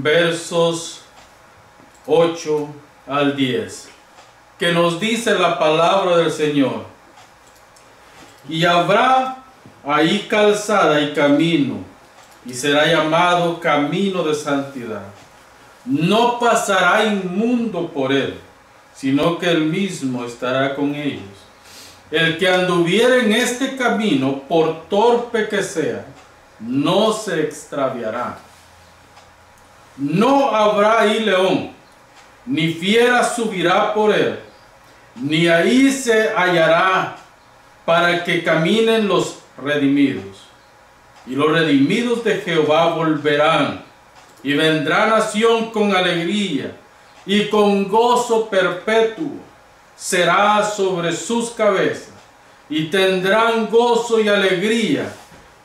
versos 8 al 10, que nos dice la palabra del Señor: y habrá ahí calzada y camino, y será llamado camino de santidad. No pasará inmundo por él, sino que él mismo estará con ellos. El que anduviere en este camino, por torpe que sea, no se extraviará. No habrá ahí león, ni fiera subirá por él, ni ahí se hallará, para que caminen los redimidos. Y los redimidos de Jehová volverán, y vendrá nación con alegría, y con gozo perpetuo será sobre sus cabezas, y tendrán gozo y alegría,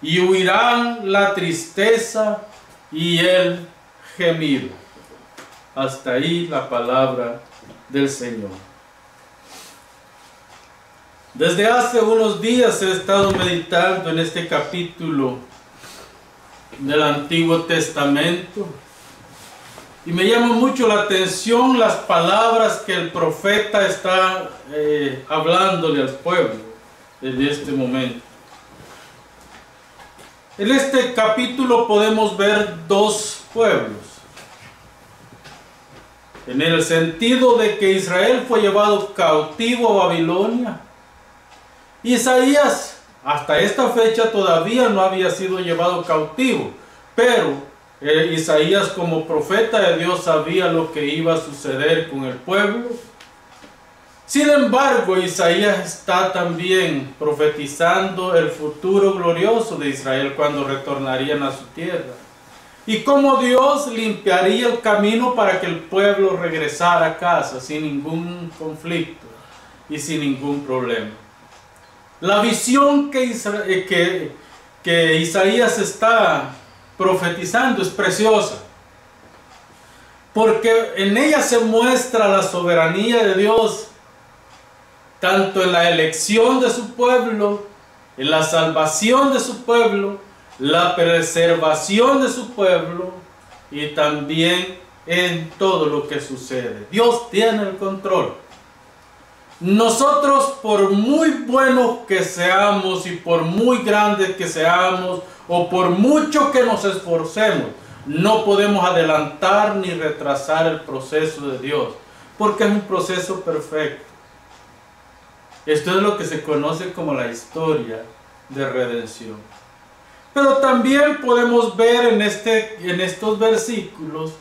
y huirán la tristeza y el gemido. Hasta ahí la palabra del Señor. Desde hace unos días he estado meditando en este capítulo del Antiguo Testamento, y me llama mucho la atención las palabras que el profeta está hablándole al pueblo en este momento. En este capítulo podemos ver dos pueblos, en el sentido de que Israel fue llevado cautivo a Babilonia. Isaías hasta esta fecha todavía no había sido llevado cautivo, pero Isaías, como profeta de Dios, sabía lo que iba a suceder con el pueblo. Sin embargo, Isaías está también profetizando el futuro glorioso de Israel cuando retornarían a su tierra, y cómo Dios limpiaría el camino para que el pueblo regresara a casa sin ningún conflicto y sin ningún problema. La visión que Isaías está profetizando es preciosa, porque en ella se muestra la soberanía de Dios, tanto en la elección de su pueblo, en la salvación de su pueblo, la preservación de su pueblo, y también en todo lo que sucede. Dios tiene el control. Nosotros, por muy buenos que seamos y por muy grandes que seamos, o por mucho que nos esforcemos, no podemos adelantar ni retrasar el proceso de Dios, porque es un proceso perfecto. Esto es lo que se conoce como la historia de redención. Pero también podemos ver en estos versículos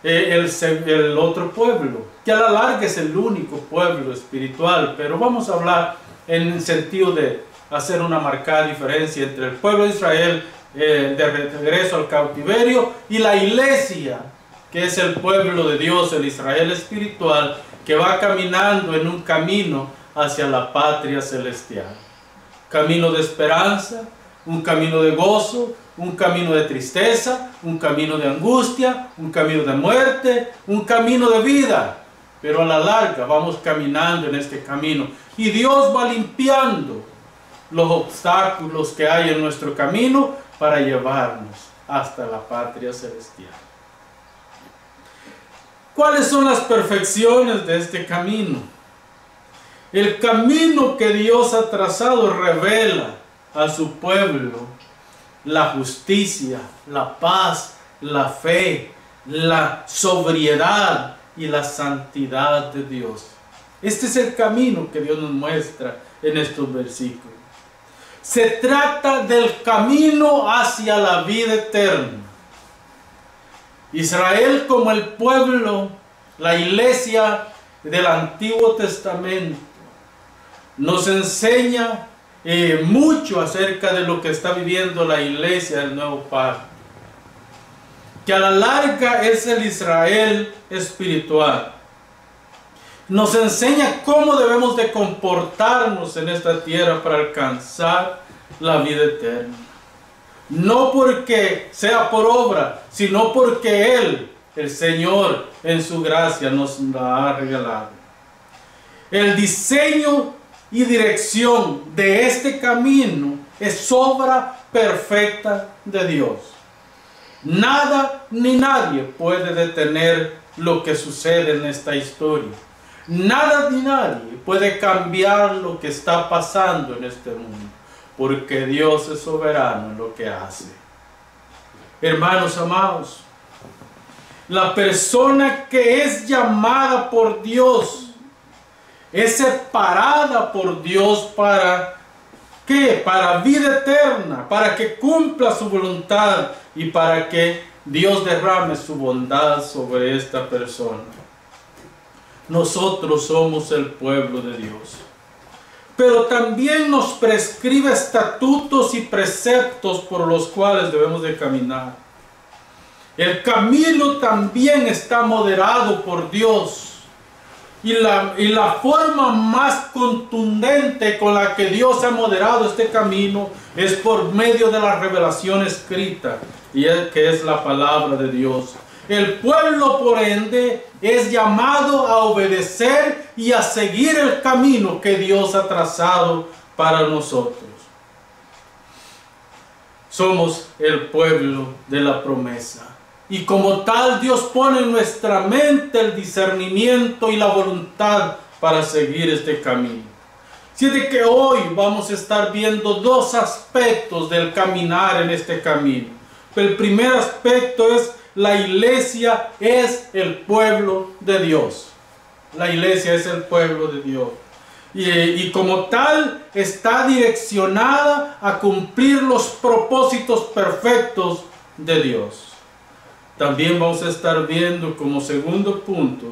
el otro pueblo, que a la larga es el único pueblo espiritual, pero vamos a hablar en el sentido de hacer una marcada diferencia entre el pueblo de Israel de regreso al cautiverio y la iglesia, que es el pueblo de Dios, el Israel espiritual, que va caminando en un camino hacia la patria celestial. Camino de esperanza, un camino de gozo, un camino de tristeza, un camino de angustia, un camino de muerte, un camino de vida. Pero a la larga vamos caminando en este camino, y Dios va limpiando los obstáculos que hay en nuestro camino para llevarnos hasta la patria celestial. ¿Cuáles son las perfecciones de este camino? El camino que Dios ha trazado revela a su pueblo la justicia, la paz, la fe, la sobriedad y la santidad de Dios. Este es el camino que Dios nos muestra en estos versículos. Se trata del camino hacia la vida eterna. Israel, como el pueblo, la iglesia del Antiguo Testamento, nos enseña mucho acerca de lo que está viviendo la iglesia del Nuevo Pacto, que a la larga es el Israel espiritual. Nos enseña cómo debemos de comportarnos en esta tierra para alcanzar la vida eterna. No porque sea por obra, sino porque Él, el Señor, en su gracia nos la ha regalado. El diseño y dirección de este camino es obra perfecta de Dios. Nada ni nadie puede detener lo que sucede en esta historia. Nada ni nadie puede cambiar lo que está pasando en este mundo, porque Dios es soberano en lo que hace. Hermanos amados, la persona que es llamada por Dios es separada por Dios ¿para qué? Para vida eterna, para que cumpla su voluntad y para que Dios derrame su bondad sobre esta persona. Nosotros somos el pueblo de Dios, pero también nos prescribe estatutos y preceptos por los cuales debemos de caminar. El camino también está moderado por Dios. Y la forma más contundente con la que Dios ha moderado este camino es por medio de la revelación escrita, que es la palabra de Dios. El pueblo, por ende, es llamado a obedecer y a seguir el camino que Dios ha trazado para nosotros. Somos el pueblo de la promesa. Y como tal, Dios pone en nuestra mente el discernimiento y la voluntad para seguir este camino. Así de que hoy vamos a estar viendo dos aspectos del caminar en este camino. El primer aspecto es: la iglesia es el pueblo de Dios. La iglesia es el pueblo de Dios. Y como tal está direccionada a cumplir los propósitos perfectos de Dios. También vamos a estar viendo como segundo punto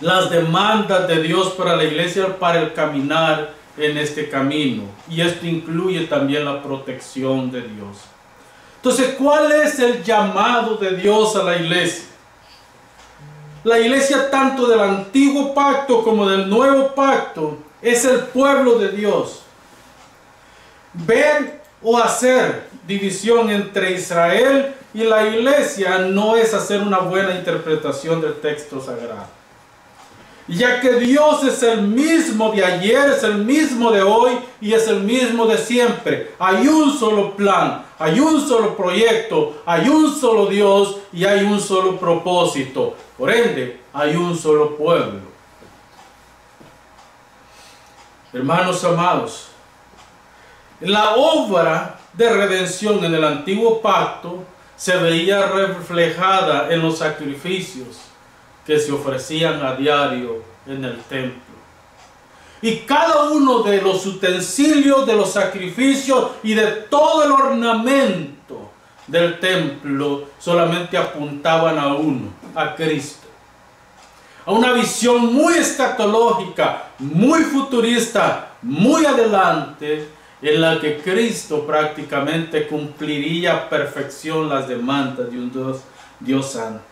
las demandas de Dios para la iglesia para el caminar en este camino. Y esto incluye también la protección de Dios. Entonces, ¿cuál es el llamado de Dios a la iglesia? La iglesia, tanto del antiguo pacto como del nuevo pacto, es el pueblo de Dios. Ver o hacer división entre Israel y la iglesia no es hacer una buena interpretación del texto sagrado. Ya que Dios es el mismo de ayer, es el mismo de hoy y es el mismo de siempre. Hay un solo plan, hay un solo proyecto, hay un solo Dios y hay un solo propósito. Por ende, hay un solo pueblo. Hermanos amados, la obra de redención en el antiguo pacto se veía reflejada en los sacrificios que se ofrecían a diario en el templo. Y cada uno de los utensilios de los sacrificios y de todo el ornamento del templo solamente apuntaban a uno, a Cristo. A una visión muy escatológica, muy futurista, muy adelante, en la que Cristo prácticamente cumpliría a perfección las demandas de un Dios santo.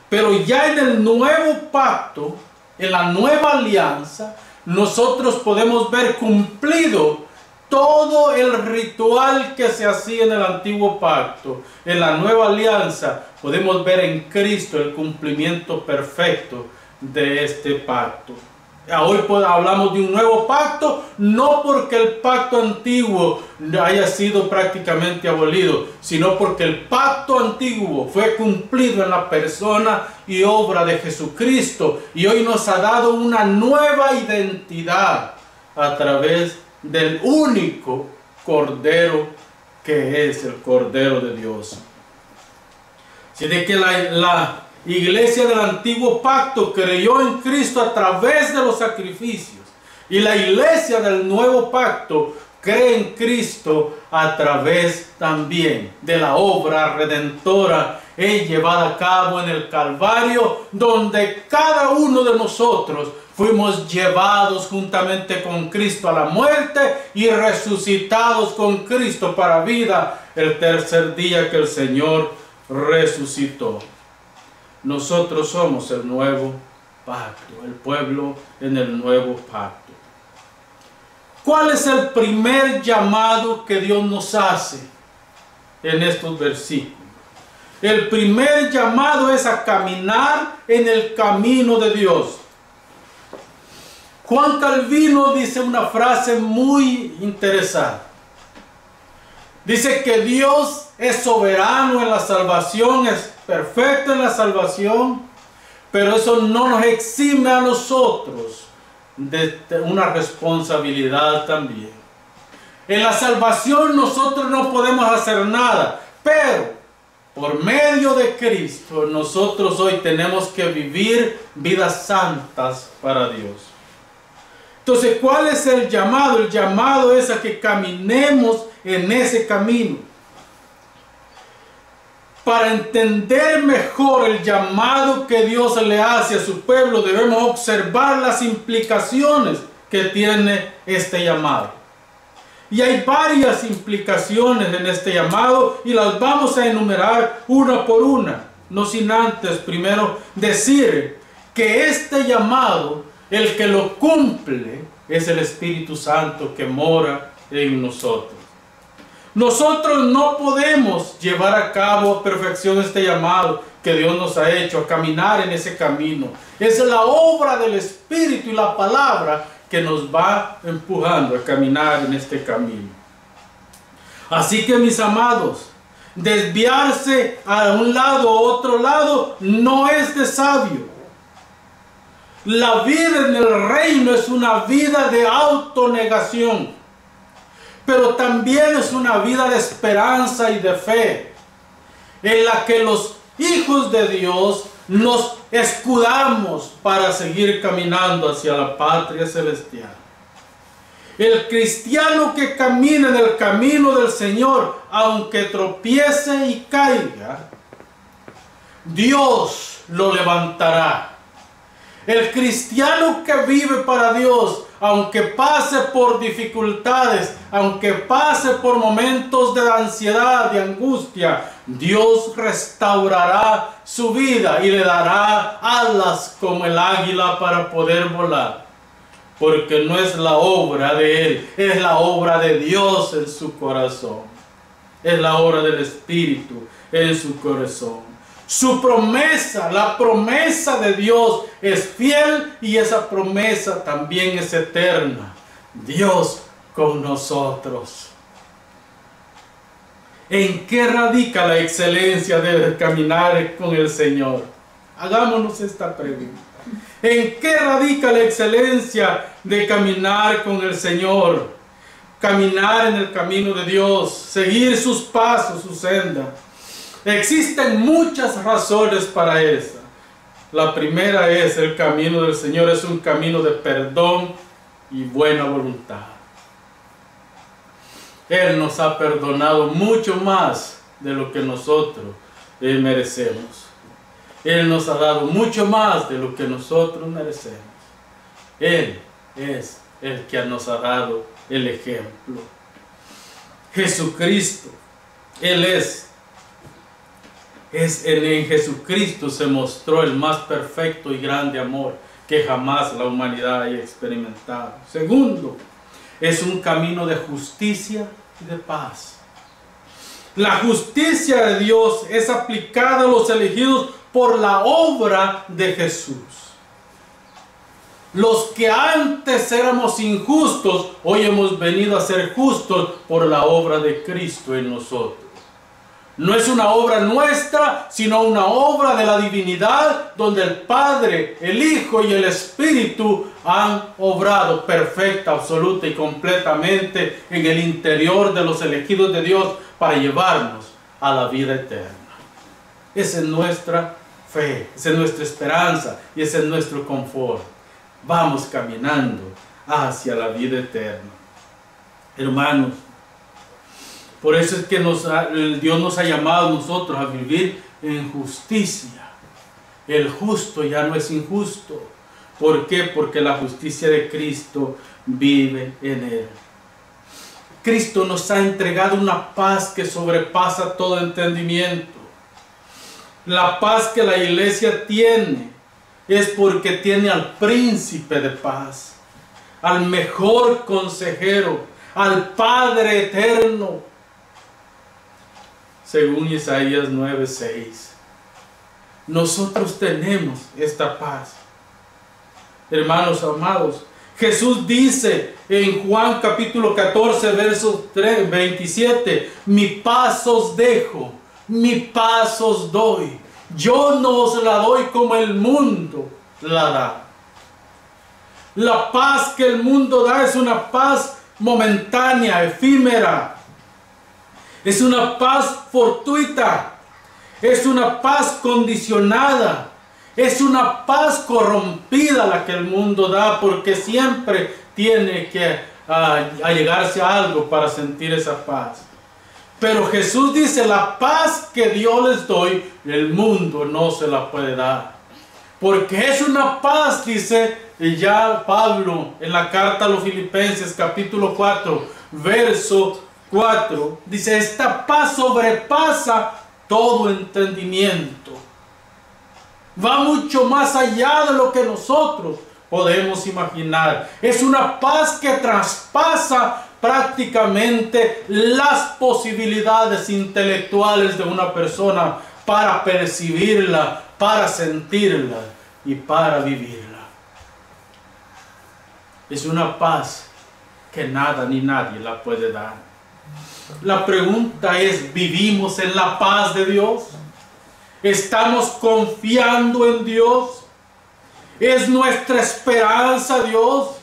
Pero ya en el nuevo pacto, en la nueva alianza, nosotros podemos ver cumplido todo el ritual que se hacía en el antiguo pacto. En la nueva alianza podemos ver en Cristo el cumplimiento perfecto de este pacto. Hoy hablamos de un nuevo pacto, no porque el pacto antiguo haya sido prácticamente abolido, sino porque el pacto antiguo fue cumplido en la persona y obra de Jesucristo, y hoy nos ha dado una nueva identidad a través del único Cordero que es el Cordero de Dios. Así de que la iglesia del antiguo pacto creyó en Cristo a través de los sacrificios, y la iglesia del nuevo pacto cree en Cristo a través también de la obra redentora llevada a cabo en el Calvario, donde cada uno de nosotros fuimos llevados juntamente con Cristo a la muerte y resucitados con Cristo para vida el tercer día que el Señor resucitó. Nosotros somos el nuevo pacto, el pueblo en el nuevo pacto. ¿Cuál es el primer llamado que Dios nos hace en estos versículos? El primer llamado es a caminar en el camino de Dios. Juan Calvino dice una frase muy interesante. Dice que Dios es soberano en la salvación, es perfecto en la salvación, pero eso no nos exime a nosotros de una responsabilidad también. En la salvación nosotros no podemos hacer nada, pero por medio de Cristo nosotros hoy tenemos que vivir vidas santas para Dios. Entonces, ¿cuál es el llamado? El llamado es a que caminemos en ese camino. Para entender mejor el llamado que Dios le hace a su pueblo, debemos observar las implicaciones que tiene este llamado. Y hay varias implicaciones en este llamado y las vamos a enumerar una por una. No sin antes primero decir que este llamado, el que lo cumple, es el Espíritu Santo que mora en nosotros. Nosotros no podemos llevar a cabo a perfección este llamado que Dios nos ha hecho, a caminar en ese camino. Es la obra del Espíritu y la palabra que nos va empujando a caminar en este camino. Así que, mis amados, desviarse a un lado o otro lado no es de sabio. La vida en el reino es una vida de autonegación, pero también es una vida de esperanza y de fe, en la que los hijos de Dios nos escudamos para seguir caminando hacia la patria celestial. El cristiano que camina en el camino del Señor, aunque tropiece y caiga, Dios lo levantará. El cristiano que vive para Dios, aunque pase por dificultades, aunque pase por momentos de ansiedad, de angustia, Dios restaurará su vida y le dará alas como el águila para poder volar. Porque no es la obra de él, es la obra de Dios en su corazón. Es la obra del Espíritu en su corazón. Su promesa, la promesa de Dios es fiel y esa promesa también es eterna. Dios con nosotros. ¿En qué radica la excelencia de caminar con el Señor? Hagámonos esta pregunta. ¿En qué radica la excelencia de caminar con el Señor? Caminar en el camino de Dios, seguir sus pasos, su senda. Existen muchas razones para eso. La primera es el camino del Señor, es un camino de perdón y buena voluntad. Él nos ha perdonado mucho más de lo que nosotros merecemos. Él nos ha dado mucho más de lo que nosotros merecemos. Él es el que nos ha dado el ejemplo. Jesucristo, Él en Jesucristo se mostró el más perfecto y grande amor que jamás la humanidad haya experimentado. Segundo, es un camino de justicia y de paz. La justicia de Dios es aplicada a los elegidos por la obra de Jesús. Los que antes éramos injustos, hoy hemos venido a ser justos por la obra de Cristo en nosotros. No es una obra nuestra, sino una obra de la divinidad, donde el Padre, el Hijo y el Espíritu han obrado perfecta, absoluta y completamente en el interior de los elegidos de Dios para llevarnos a la vida eterna. Esa es nuestra fe, esa es nuestra esperanza y ese es nuestro confort. Vamos caminando hacia la vida eterna. Hermanos, por eso es que Dios nos ha llamado a nosotros a vivir en justicia. El justo ya no es injusto. ¿Por qué? Porque la justicia de Cristo vive en él. Cristo nos ha entregado una paz que sobrepasa todo entendimiento. La paz que la iglesia tiene es porque tiene al príncipe de paz, al mejor consejero, al Padre eterno. Según Isaías 9:6, nosotros tenemos esta paz. Hermanos amados, Jesús dice en Juan capítulo 14, verso 27, mi paz os dejo, mi paz os doy. Yo no os la doy como el mundo la da. La paz que el mundo da es una paz momentánea, efímera. Es una paz fortuita. Es una paz condicionada. Es una paz corrompida la que el mundo da, porque siempre tiene que allegarse a algo para sentir esa paz. Pero Jesús dice, la paz que Dios les doy, el mundo no se la puede dar. Porque es una paz, dice ya Pablo en la carta a los Filipenses capítulo 4, verso 4. Dice, esta paz sobrepasa todo entendimiento. Va mucho más allá de lo que nosotros podemos imaginar. Es una paz que traspasa prácticamente las posibilidades intelectuales de una persona para percibirla, para sentirla y para vivirla. Es una paz que nada ni nadie la puede dar. La pregunta es, ¿vivimos en la paz de Dios? ¿Estamos confiando en Dios? ¿Es nuestra esperanza Dios?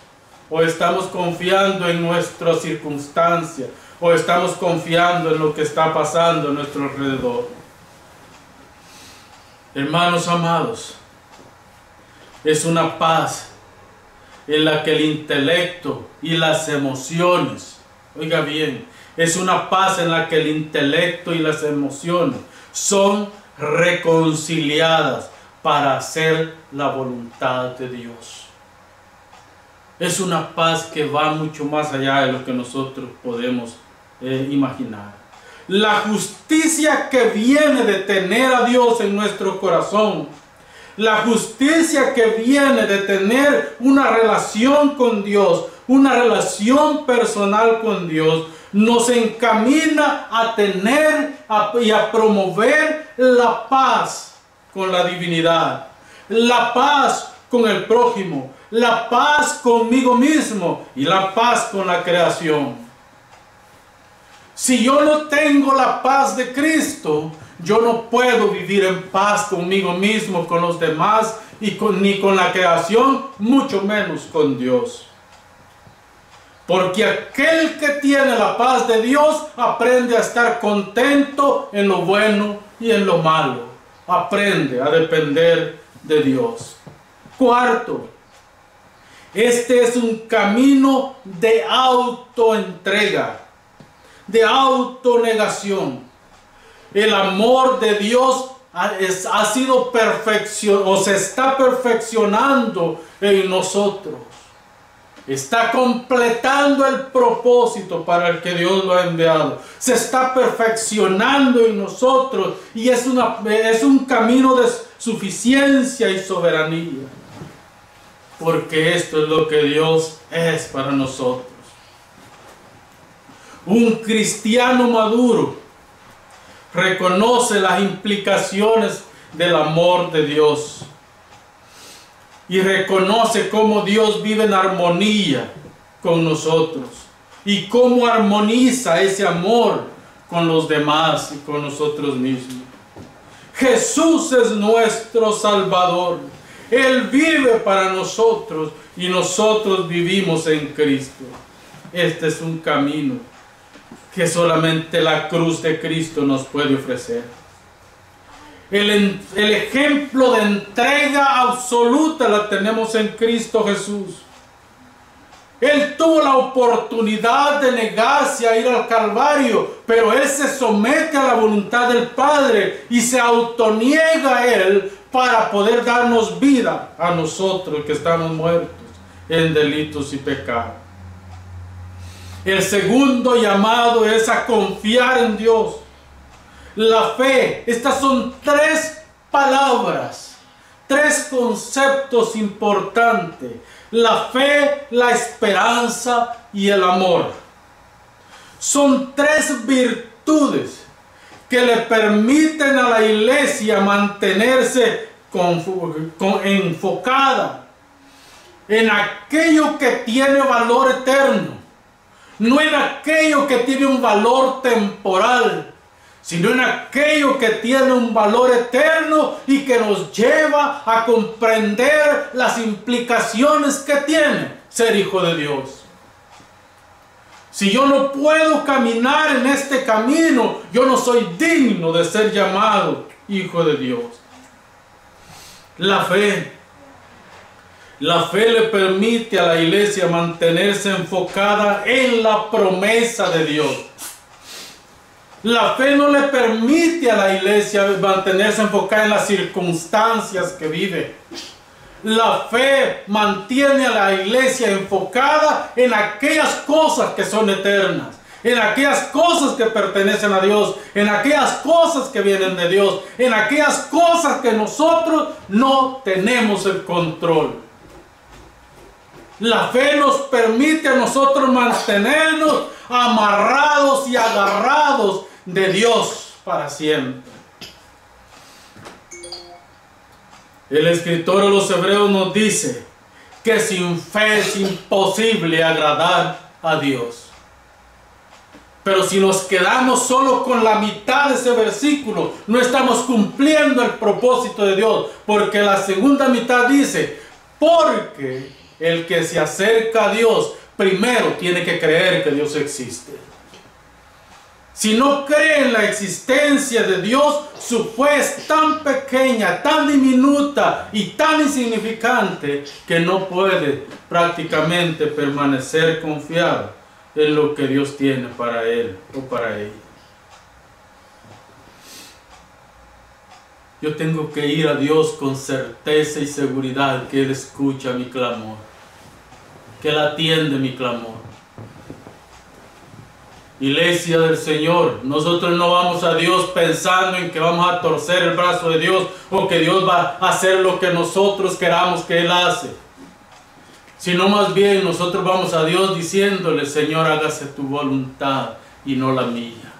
¿O estamos confiando en nuestras circunstancias? ¿O estamos confiando en lo que está pasando a nuestro alrededor? Hermanos amados, es una paz en la que el intelecto y las emociones, oiga bien, es una paz en la que el intelecto y las emociones son reconciliadas para hacer la voluntad de Dios. Es una paz que va mucho más allá de lo que nosotros podemos imaginar. La justicia que viene de tener a Dios en nuestro corazón, la justicia que viene de tener una relación con Dios, una relación personal con Dios, nos encamina a tener y a promover la paz con la divinidad, la paz con el prójimo, la paz conmigo mismo y la paz con la creación. Si yo no tengo la paz de Cristo, yo no puedo vivir en paz conmigo mismo, con los demás y ni con la creación, mucho menos con Dios. Porque aquel que tiene la paz de Dios aprende a estar contento en lo bueno y en lo malo. Aprende a depender de Dios. Cuarto, este es un camino de autoentrega, de autonegación. El amor de Dios ha sido perfeccionado, o se está perfeccionando en nosotros. Está completando el propósito para el que Dios lo ha enviado. Se está perfeccionando en nosotros y es un camino de suficiencia y soberanía. Porque esto es lo que Dios es para nosotros. Un cristiano maduro reconoce las implicaciones del amor de Dios y reconoce cómo Dios vive en armonía con nosotros y cómo armoniza ese amor con los demás y con nosotros mismos. Jesús es nuestro Salvador. Él vive para nosotros y nosotros vivimos en Cristo. Este es un camino que solamente la cruz de Cristo nos puede ofrecer. El ejemplo de entrega absoluta la tenemos en Cristo Jesús. Él tuvo la oportunidad de negarse a ir al Calvario, pero Él se somete a la voluntad del Padre y se autoniega a Él para poder darnos vida a nosotros que estamos muertos en delitos y pecados. El segundo llamado es a confiar en Dios. La fe. Estas son tres palabras, tres conceptos importantes. La fe, la esperanza y el amor. Son tres virtudes que le permiten a la iglesia mantenerse enfocada en aquello que tiene valor eterno, no en aquello que tiene un valor temporal, sino en aquello que tiene un valor eterno y que nos lleva a comprender las implicaciones que tiene ser hijo de Dios. Si yo no puedo caminar en este camino, yo no soy digno de ser llamado hijo de Dios. La fe le permite a la iglesia mantenerse enfocada en la promesa de Dios. La fe no le permite a la iglesia mantenerse enfocada en las circunstancias que vive. La fe mantiene a la iglesia enfocada en aquellas cosas que son eternas, en aquellas cosas que pertenecen a Dios, en aquellas cosas que vienen de Dios, en aquellas cosas que nosotros no tenemos el control. La fe nos permite a nosotros mantenernos amarrados y agarrados de Dios para siempre. El escritor de los Hebreos nos dice que sin fe es imposible agradar a Dios. Pero si nos quedamos solo con la mitad de ese versículo, no estamos cumpliendo el propósito de Dios, porque la segunda mitad dice, porque el que se acerca a Dios primero tiene que creer que Dios existe. Si no cree en la existencia de Dios, su fe es tan pequeña, tan diminuta y tan insignificante que no puede prácticamente permanecer confiado en lo que Dios tiene para él o para ella. Yo tengo que ir a Dios con certeza y seguridad que Él escucha mi clamor, que Él atiende mi clamor. Iglesia del Señor, nosotros no vamos a Dios pensando en que vamos a torcer el brazo de Dios o que Dios va a hacer lo que nosotros queramos que Él hace, sino más bien nosotros vamos a Dios diciéndole, Señor, hágase tu voluntad y no la mía.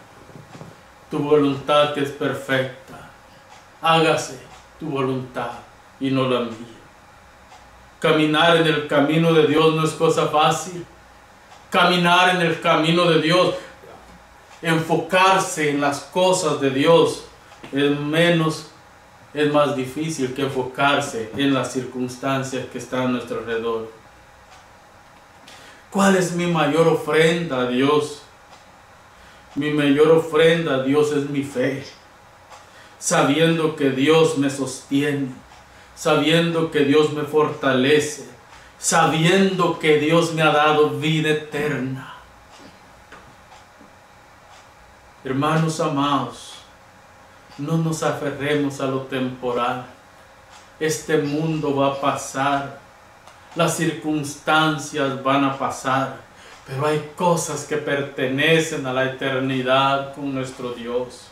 Tu voluntad que es perfecta, hágase tu voluntad y no la mía. Caminar en el camino de Dios no es cosa fácil. Caminar en el camino de Dios, enfocarse en las cosas de Dios es más difícil que enfocarse en las circunstancias que están a nuestro alrededor. ¿Cuál es mi mayor ofrenda a Dios? Mi mayor ofrenda a Dios es mi fe, sabiendo que Dios me sostiene, sabiendo que Dios me fortalece, sabiendo que Dios me ha dado vida eterna. Hermanos amados, no nos aferremos a lo temporal. Este mundo va a pasar, las circunstancias van a pasar, pero hay cosas que pertenecen a la eternidad con nuestro Dios.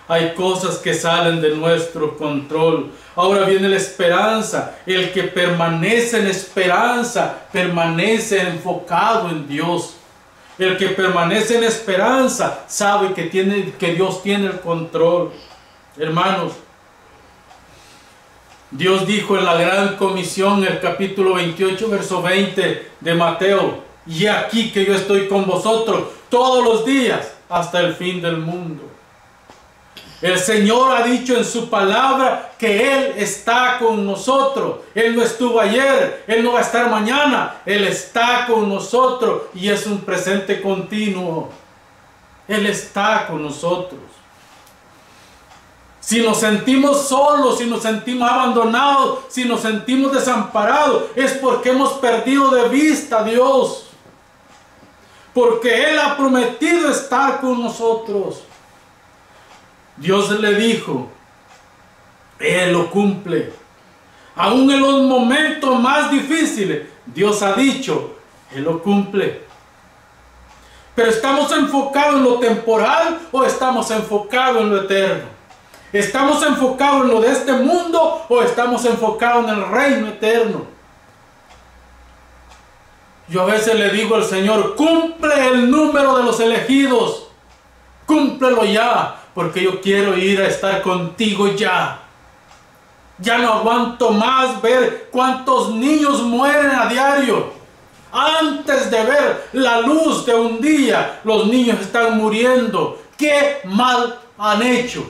Hay cosas que salen de nuestro control. Ahora viene la esperanza. El que permanece en esperanza, permanece enfocado en Dios. El que permanece en esperanza, sabe que Dios tiene el control. Hermanos, Dios dijo en la gran comisión, el capítulo 28, verso 20 de Mateo, y aquí que yo estoy con vosotros todos los días hasta el fin del mundo. El Señor ha dicho en su palabra que Él está con nosotros. Él no estuvo ayer, Él no va a estar mañana. Él está con nosotros y es un presente continuo. Él está con nosotros. Si nos sentimos solos, si nos sentimos abandonados, si nos sentimos desamparados, es porque hemos perdido de vista a Dios. Porque Él ha prometido estar con nosotros. Dios le dijo, Él lo cumple. Aún en los momentos más difíciles, Dios ha dicho, Él lo cumple. Pero ¿estamos enfocados en lo temporal o estamos enfocados en lo eterno? ¿Estamos enfocados en lo de este mundo o estamos enfocados en el reino eterno? Yo a veces le digo al Señor, cumple el número de los elegidos. Cúmplelo ya, porque yo quiero ir a estar contigo ya. Ya no aguanto más ver cuántos niños mueren a diario. Antes de ver la luz de un día, los niños están muriendo. ¿Qué mal han hecho?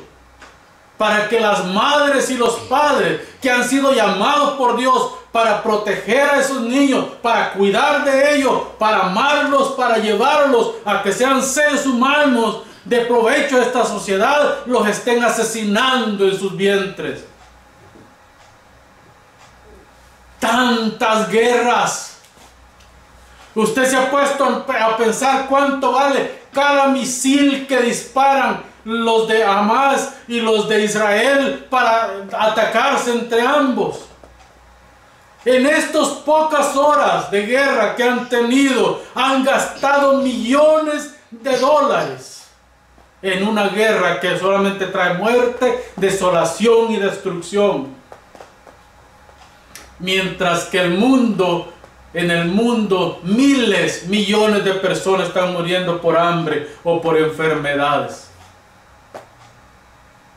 Para que las madres y los padres que han sido llamados por Dios para proteger a esos niños, para cuidar de ellos, para amarlos, para llevarlos a que sean seres humanos de provecho a esta sociedad, los estén asesinando en sus vientres. Tantas guerras. Usted se ha puesto a pensar cuánto vale cada misil que disparan los de Hamas y los de Israel para atacarse entre ambos. En estas pocas horas de guerra que han tenido, han gastado millones de dólares en una guerra que solamente trae muerte, desolación y destrucción. Mientras que en el mundo, miles, millones de personas están muriendo por hambre o por enfermedades.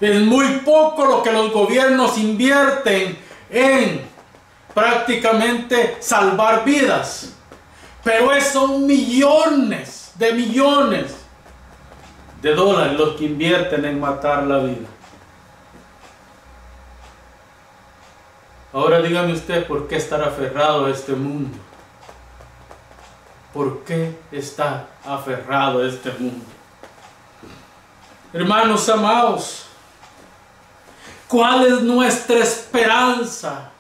Es muy poco lo que los gobiernos invierten en prácticamente salvar vidas, pero son millones de dólares los que invierten en matar la vida. Ahora dígame usted, ¿por qué estar aferrado a este mundo? ¿Por qué está aferrado a este mundo? Hermanos amados, ¿cuál es nuestra esperanza?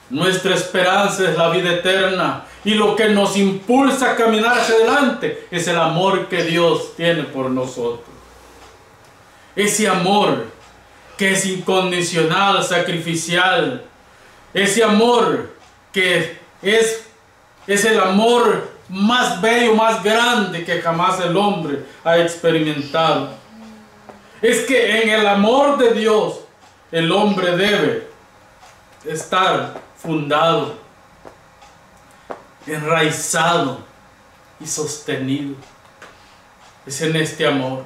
Nuestra esperanza es la vida eterna, y lo que nos impulsa a caminar hacia adelante es el amor que Dios tiene por nosotros. Ese amor que es incondicional, sacrificial. Ese amor que es el amor más bello, más grande que jamás el hombre ha experimentado. Es que en el amor de Dios el hombre debe estar fundado, enraizado y sostenido. Es en este amor.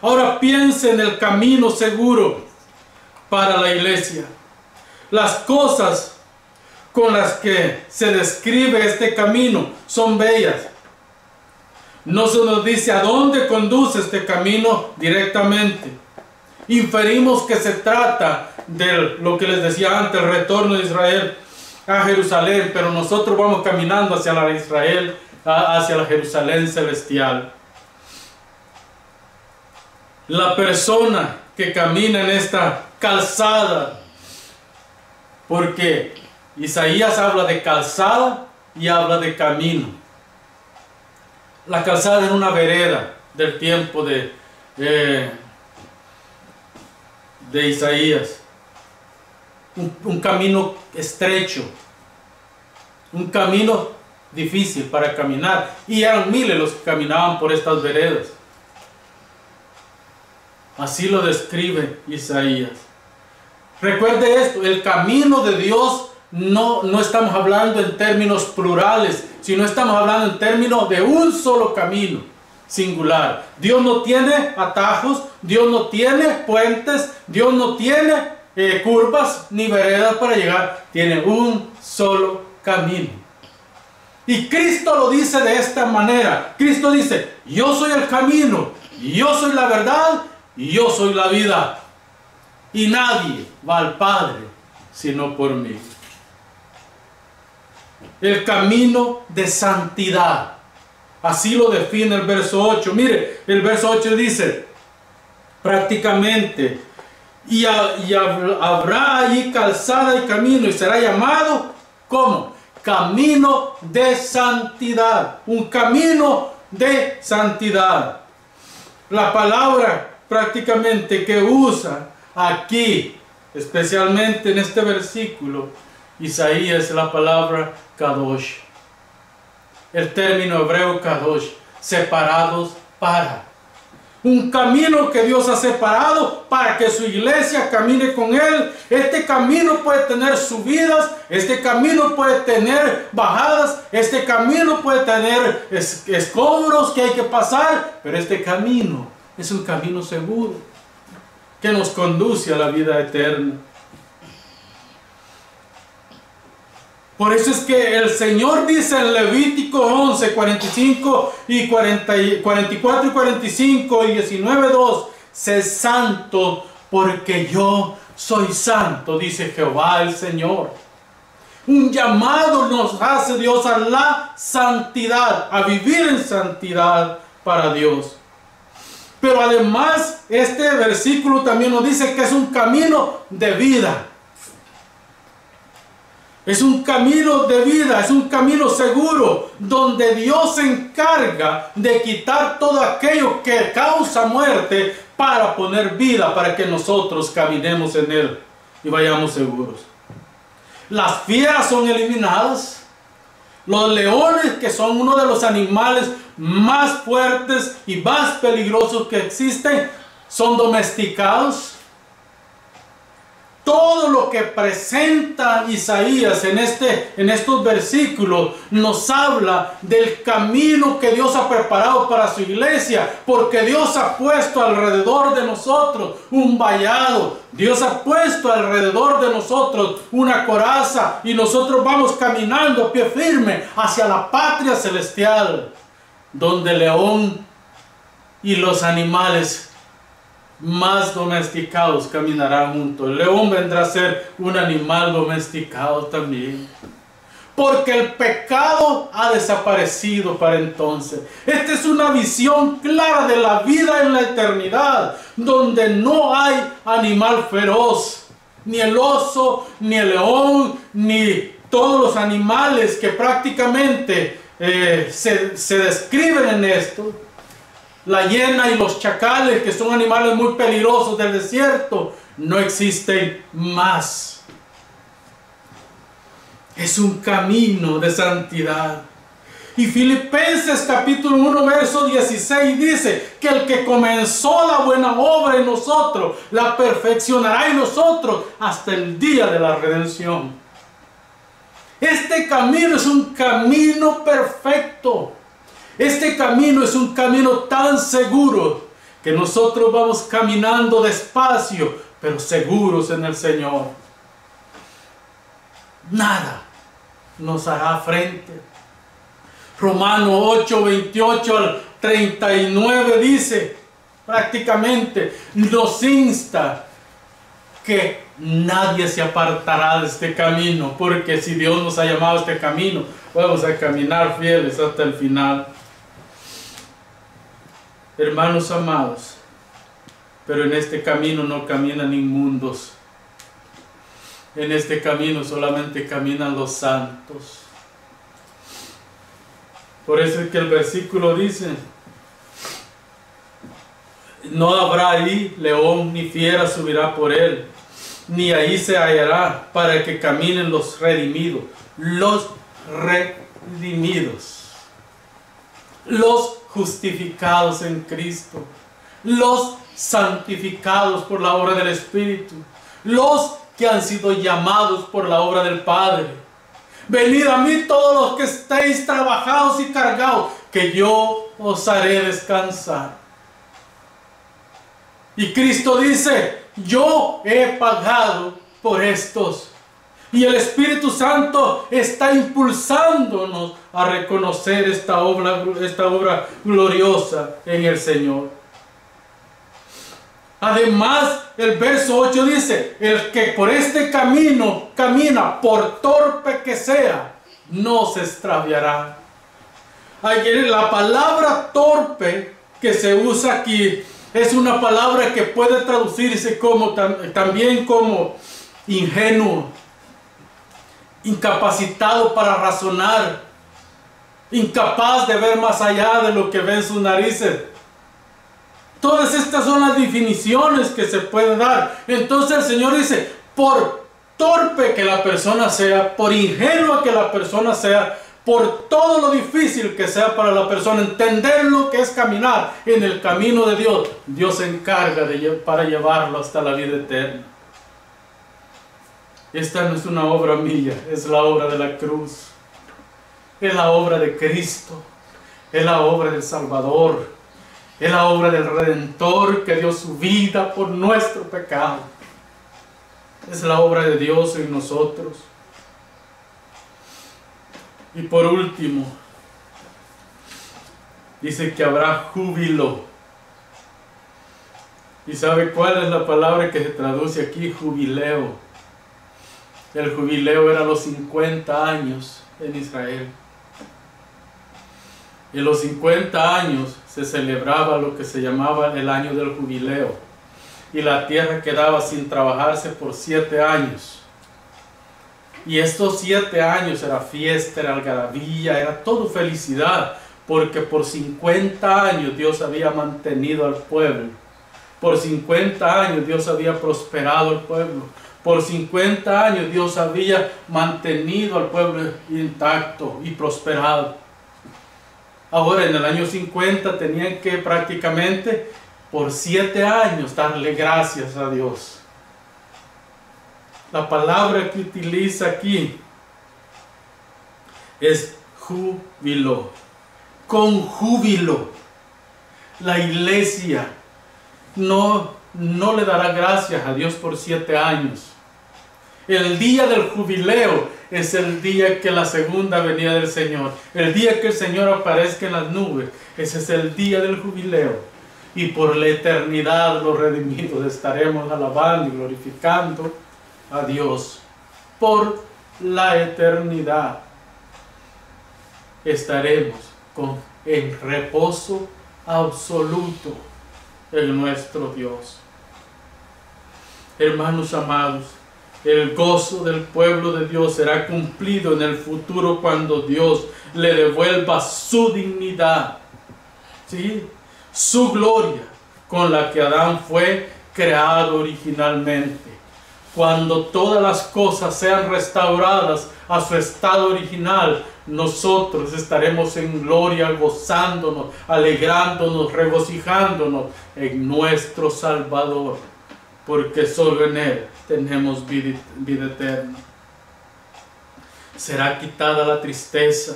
Ahora piense en el camino seguro para la iglesia. Las cosas con las que se describe este camino son bellas. No se nos dice a dónde conduce este camino directamente. Inferimos que se trata de lo que les decía antes, el retorno de Israel a Jerusalén, pero nosotros vamos caminando hacia la Israel, hacia la Jerusalén celestial. La persona que camina en esta calzada, porque Isaías habla de calzada y habla de camino. La calzada era una vereda del tiempo de Isaías. Un camino estrecho, un camino difícil para caminar, y eran miles los que caminaban por estas veredas. Así lo describe Isaías. Recuerde esto, el camino de Dios no estamos hablando en términos plurales, sino estamos hablando en términos de un solo camino singular. Dios no tiene atajos, Dios no tiene puentes, Dios no tiene curvas ni veredas para llegar, tiene un solo camino. Y Cristo lo dice de esta manera. Cristo dice: yo soy el camino, yo soy la verdad y yo soy la vida, y nadie va al Padre sino por mí. El camino de santidad, así lo define el verso 8. Mire, el verso 8 dice prácticamente: y habrá allí calzada y camino, y será llamado, ¿cómo? Camino de santidad. Un camino de santidad. La palabra prácticamente que usa aquí, especialmente en este versículo, Isaías, es la palabra Kadosh. El término hebreo Kadosh, separados para. Un camino que Dios ha separado para que su iglesia camine con Él. Este camino puede tener subidas, este camino puede tener bajadas, este camino puede tener escombros que hay que pasar, pero este camino es un camino seguro que nos conduce a la vida eterna. Por eso es que el Señor dice en Levítico 11, 45 y 44 y 45 y 19, 2, sé santo porque yo soy santo, dice Jehová el Señor. Un llamado nos hace Dios a la santidad, a vivir en santidad para Dios. Pero además este versículo también nos dice que es un camino de vida. Es un camino de vida, es un camino seguro, donde Dios se encarga de quitar todo aquello que causa muerte para poner vida, para que nosotros caminemos en él y vayamos seguros. Las fieras son eliminadas. Los leones, que son uno de los animales más fuertes y más peligrosos que existen, son domesticados. Todo lo que presenta Isaías en estos versículos nos habla del camino que Dios ha preparado para su iglesia, porque Dios ha puesto alrededor de nosotros un vallado, Dios ha puesto alrededor de nosotros una coraza, y nosotros vamos caminando a pie firme hacia la patria celestial, donde el león y los animales más domesticados caminarán juntos. El león vendrá a ser un animal domesticado también, porque el pecado ha desaparecido para entonces. Esta es una visión clara de la vida en la eternidad, donde no hay animal feroz, ni el oso, ni el león, ni todos los animales que prácticamente se describen en esto. La hiena y los chacales, que son animales muy peligrosos del desierto, no existen más. Es un camino de santidad. Y Filipenses capítulo 1 verso 16 dice que el que comenzó la buena obra en nosotros, la perfeccionará en nosotros hasta el día de la redención. Este camino es un camino perfecto. Este camino es un camino tan seguro que nosotros vamos caminando despacio, pero seguros en el Señor. Nada nos hará frente. Romanos 8, 28 al 39 dice, prácticamente nos insta que nadie se apartará de este camino, porque si Dios nos ha llamado a este camino, vamos a caminar fieles hasta el final. Hermanos amados, pero en este camino no caminan inmundos. En este camino solamente caminan los santos. Por eso es que el versículo dice, no habrá ahí león ni fiera subirá por él, ni ahí se hallará, para que caminen los redimidos. Los redimidos. Los justificados en Cristo, los santificados por la obra del Espíritu, los que han sido llamados por la obra del Padre. Venid a mí todos los que estéis trabajados y cargados, que yo os haré descansar. Y Cristo dice, yo he pagado por estos. Y el Espíritu Santo está impulsándonos a reconocer esta obra gloriosa en el Señor. Además, el verso 8 dice, el que por este camino camina, por torpe que sea, no se extraviará. La palabra torpe que se usa aquí es una palabra que puede traducirse como, también como ingenuo, incapacitado para razonar, incapaz de ver más allá de lo que ven sus narices. Todas estas son las definiciones que se pueden dar. Entonces el Señor dice, por torpe que la persona sea, por ingenua que la persona sea, por todo lo difícil que sea para la persona entender lo que es caminar en el camino de Dios, Dios se encarga para llevarlo hasta la vida eterna. Esta no es una obra mía, es la obra de la cruz. Es la obra de Cristo. Es la obra del Salvador. Es la obra del Redentor que dio su vida por nuestro pecado. Es la obra de Dios en nosotros. Y por último, dice que habrá júbilo. ¿Y sabe cuál es la palabra que se traduce aquí? Jubileo. El jubileo era los 50 años en Israel. En los 50 años se celebraba lo que se llamaba el año del jubileo. Y la tierra quedaba sin trabajarse por 7 años. Y estos 7 años era fiesta, era algarabía, era todo felicidad. Porque por 50 años Dios había mantenido al pueblo. Por 50 años Dios había prosperado al pueblo. Por 50 años Dios había mantenido al pueblo intacto y prosperado. Ahora en el año 50 tenían que prácticamente por 7 años darle gracias a Dios. La palabra que utiliza aquí es júbilo. Con júbilo. La iglesia no le dará gracias a Dios por 7 años. El día del jubileo es el día que la segunda venida del Señor, el día que el Señor aparezca en las nubes, ese es el día del jubileo. Y por la eternidad los redimidos estaremos alabando y glorificando a Dios. Por la eternidad estaremos en reposo absoluto en nuestro Dios. Hermanos amados, el gozo del pueblo de Dios será cumplido en el futuro cuando Dios le devuelva su dignidad, ¿sí? Su gloria con la que Adán fue creado originalmente. Cuando todas las cosas sean restauradas a su estado original, nosotros estaremos en gloria, gozándonos, alegrándonos, regocijándonos en nuestro Salvador, porque solo en Él tenemos vida eterna. Será quitada la tristeza.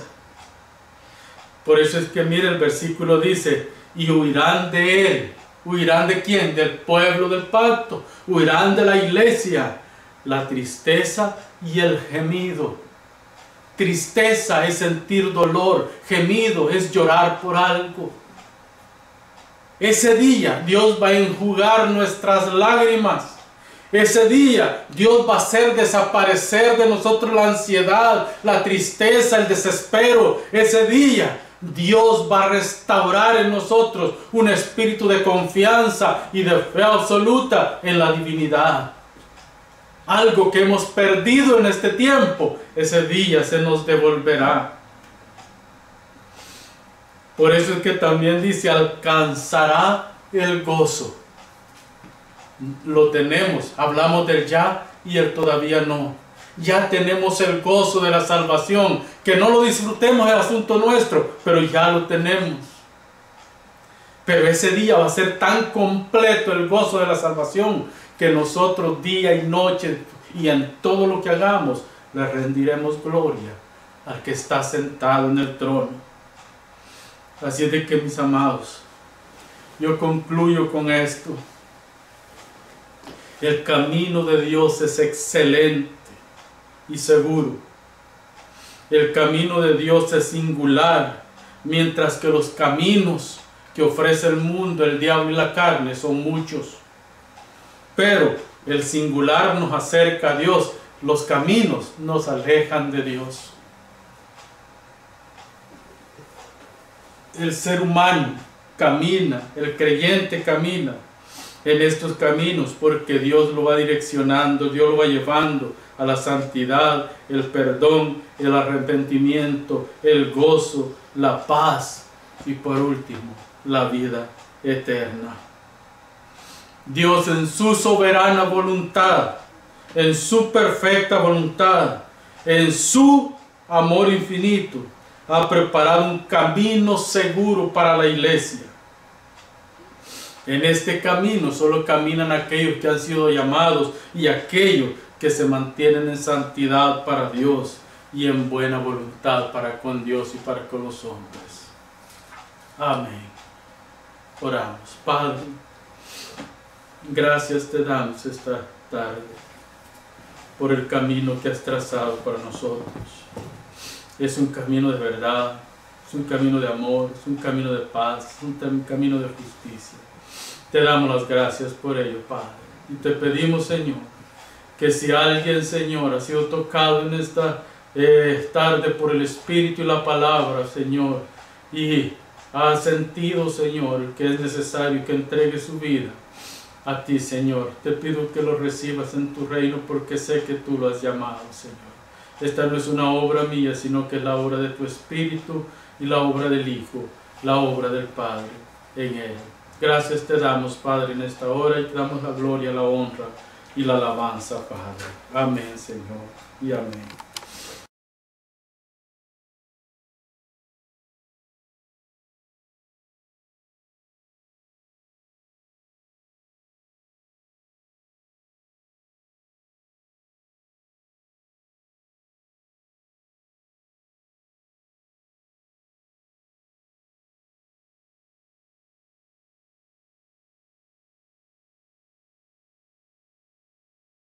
Por eso es que mire el versículo dice, y huirán de Él. ¿Huirán de quién? Del pueblo del pacto. Huirán de la iglesia la tristeza y el gemido. Tristeza es sentir dolor, gemido es llorar por algo. Ese día Dios va a enjugar nuestras lágrimas. Ese día Dios va a hacer desaparecer de nosotros la ansiedad, la tristeza, el desespero. Ese día Dios va a restaurar en nosotros un espíritu de confianza y de fe absoluta en la divinidad. Algo que hemos perdido en este tiempo, ese día se nos devolverá. Por eso es que también dice, alcanzará el gozo. Lo tenemos, hablamos del ya y el todavía no. Ya tenemos el gozo de la salvación, que no lo disfrutemos es asunto nuestro, pero ya lo tenemos. Pero ese día va a ser tan completo el gozo de la salvación, que nosotros día y noche y en todo lo que hagamos, le rendiremos gloria al que está sentado en el trono. Así es de que, mis amados, yo concluyo con esto. El camino de Dios es excelente y seguro. El camino de Dios es singular, mientras que los caminos que ofrece el mundo, el diablo y la carne son muchos. Pero el singular nos acerca a Dios, los caminos nos alejan de Dios. El ser humano camina, el creyente camina en estos caminos porque Dios lo va direccionando, Dios lo va llevando a la santidad, el perdón, el arrepentimiento, el gozo, la paz y por último, la vida eterna. Dios en su soberana voluntad, en su perfecta voluntad, en su amor infinito, ha preparado un camino seguro para la iglesia. En este camino solo caminan aquellos que han sido llamados y aquellos que se mantienen en santidad para Dios y en buena voluntad para con Dios y para con los hombres. Amén. Oramos. Padre, gracias te damos esta tarde por el camino que has trazado para nosotros. es un camino de verdad, es un camino de amor, es un camino de paz, es un camino de justicia. Te damos las gracias por ello, Padre. Y te pedimos, Señor, que si alguien, Señor, ha sido tocado en esta tarde por el Espíritu y la palabra, Señor, y ha sentido, Señor, que es necesario que entregue su vida a ti, Señor, te pido que lo recibas en tu reino, porque sé que tú lo has llamado, Señor. Esta no es una obra mía, sino que es la obra de tu Espíritu y la obra del Hijo, la obra del Padre en él. Gracias te damos, Padre, en esta hora, y te damos la gloria, la honra y la alabanza, Padre. Amén, Señor, y amén.